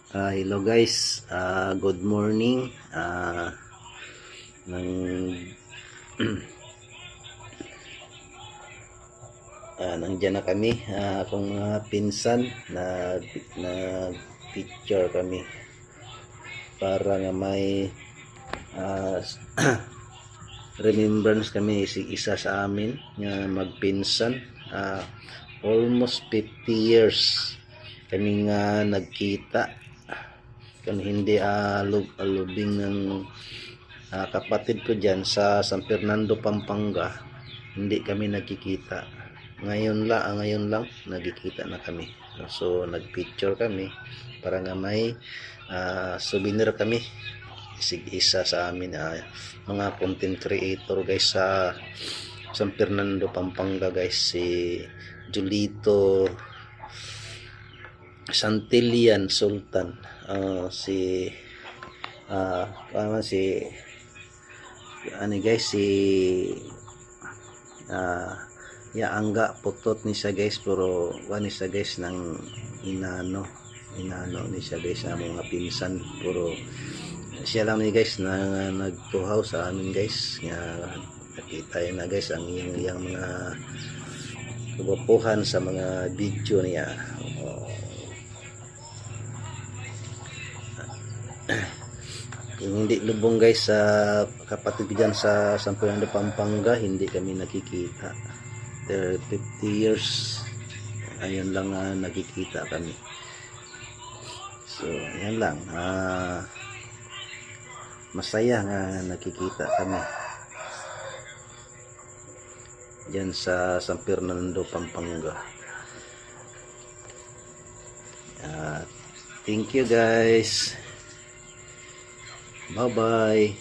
Hello guys, good morning. Nang Nandiyan na kami, akong mga pinsan na picture kami para nga may ah, remembrance kami isa sa amin nga magpinsan. Almost 50 years kami nga nagkita, kung hindi alubing ng kapatid ko dyan sa San Fernando, Pampanga. Hindi kami nagkikita. Ngayon lang nagkikita na kami. So nagpicture kami para nga may souvenir kami isa sa amin, mga content creator guys sa San Fernando, Pampanga guys. Si Julito Santillan Sultan, si guys, si Angga putot ni siya guys, pero ni siya guys ng inano ni siya guys sa mga pinsan, puro siya lang ni guys na nagtuhaw sa amin guys. Nga nakita yun na guys ang iyang mga kagupuhan sa mga video niya. Kung hindi lubong guys sa kapatid dyan sa San Fernando, Pampanga, hindi kami nakikita. 50 years ayun lang nakikita kami. So yan lang, masaya nga nakikita kami dyan sa San Fernando, Pampanga. Thank you guys. Bye bye.